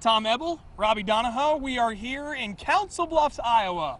Tom Ebel, Robbie Donahoe. We are here in Council Bluffs, Iowa.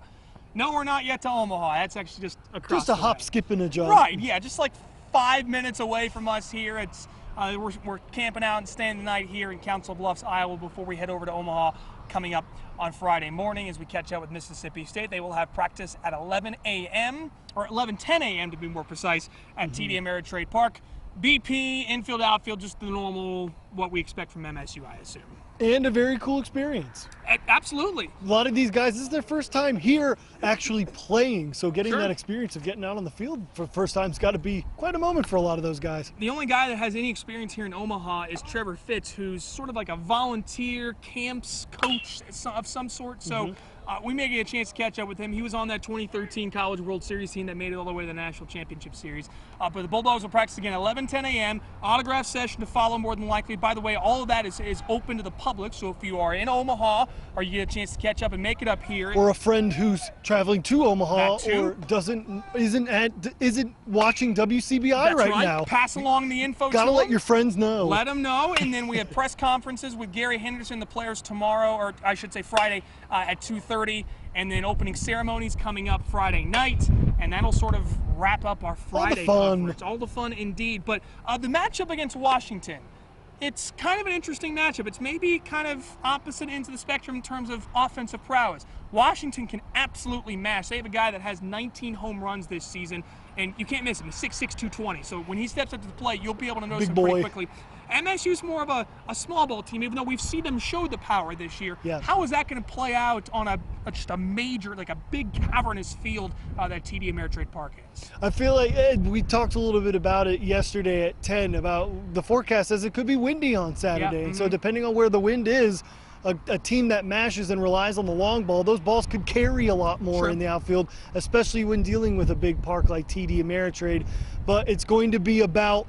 No, we're not yet to Omaha. That's actually just across Just a hop, skip, and a jump. Right, yeah, just like 5 minutes away from us here. It's we're camping out and staying the night here in Council Bluffs, Iowa before we head over to Omaha coming up on Friday morning as we catch up with Mississippi State. They will have practice at 11 a.m. or 11:10 a.m. to be more precise at TD Ameritrade Park. BP, infield, outfield, just the normal, what we expect from MSU, I assume. And a very cool experience. Absolutely. A lot of these guys, this is their first time here actually playing, so getting that experience of getting out on the field for the first time has got to be quite a moment for a lot of those guys. The only guy that has any experience here in Omaha is Trevor Fitz, who's sort of like a volunteer camps coach of some sort, so we may get a chance to catch up with him. He was on that 2013 College World Series team that made it all the way to the National Championship Series. But the Bulldogs will practice again at 11:10 a.m. Autograph session to follow more than likely. By the way, all of that is open to the public, so if you are in Omaha or you get a chance to catch up and make it up here. Or a friend who's traveling to Omaha or isn't watching WCBI right now. Pass along the info Gotta let your friends know. Let them know, and then we have press conferences with Gary Henderson, the players, tomorrow, or I should say Friday at 2:30, and then opening ceremonies coming up Friday night, and that'll sort of wrap up our Friday coverage. All the fun indeed. But the matchup against Washington, it's kind of an interesting matchup. It's maybe kind of opposite ends of the spectrum in terms of offensive prowess. Washington can absolutely mash. They have a guy that has 19 home runs this season, and you can't miss him. He's 6'6", 220. So when he steps up to the plate, you'll be able to notice him pretty quickly. MSU's more of a small ball team, even though we've seen them show the power this year. Yeah. How is that going to play out on just a major, like a big cavernous field that TD Ameritrade Park is? I feel like, Ed, we talked a little bit about it yesterday at 10 about the forecast says it could be windy on Saturday. And so depending on where the wind is, a team that mashes and relies on the long ball, those balls could carry a lot more in the outfield, especially when dealing with a big park like TD Ameritrade. But it's going to be about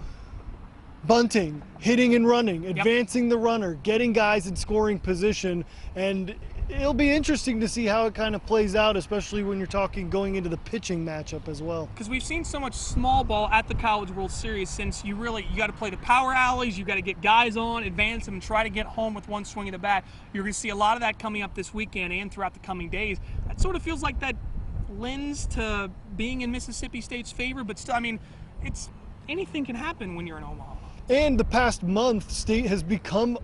bunting, hitting and running, advancing the runner, getting guys in scoring position, and it'll be interesting to see how it kind of plays out, especially when you're talking going into the pitching matchup as well. Because we've seen so much small ball at the College World Series since you got to play the power alleys, you got to get guys on, advance them, and try to get home with one swing of the bat. You're going to see a lot of that coming up this weekend and throughout the coming days. That sort of feels like that lends to being in Mississippi State's favor, but still, I mean, anything can happen when you're in Omaha. And the past month, State has become,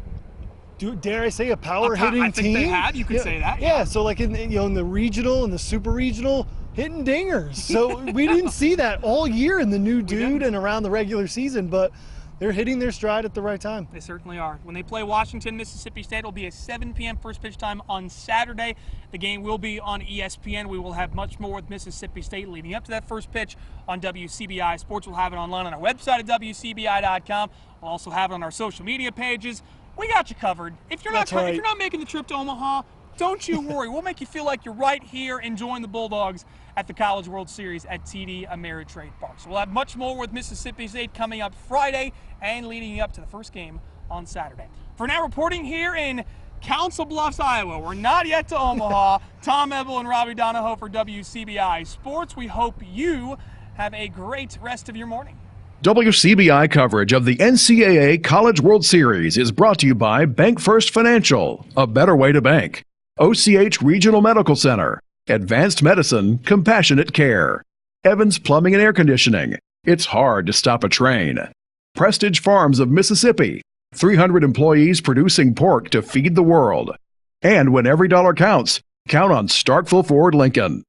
dare I say, a power hitting team. I think they have. You could say that. Yeah. So like in the regional and the super regional, hitting dingers. So we didn't see that all year in the new dude and around the regular season, but they're hitting their stride at the right time. They certainly are. When they play Washington, Mississippi State, it'll be a 7 p.m. first pitch time on Saturday. The game will be on ESPN. We will have much more with Mississippi State leading up to that first pitch on WCBI Sports. We'll have it online on our website at WCBI.com. We'll also have it on our social media pages. We got you covered. If you're not making the trip to Omaha, don't you worry. We'll make you feel like you're right here enjoying the Bulldogs at the College World Series at TD Ameritrade Park. So we'll have much more with Mississippi State coming up Friday and leading up to the first game on Saturday. For now, reporting here in Council Bluffs, Iowa. We're not yet to Omaha. Tom Ebel and Robbie Donahoe for WCBI Sports. We hope you have a great rest of your morning. WCBI coverage of the NCAA College World Series is brought to you by Bank First Financial, a better way to bank. OCH Regional Medical Center, Advanced Medicine, Compassionate Care. Evans Plumbing and Air Conditioning, it's hard to stop a train. Prestige Farms of Mississippi, 300 employees producing pork to feed the world. And when every dollar counts, count on Starkville Ford Lincoln.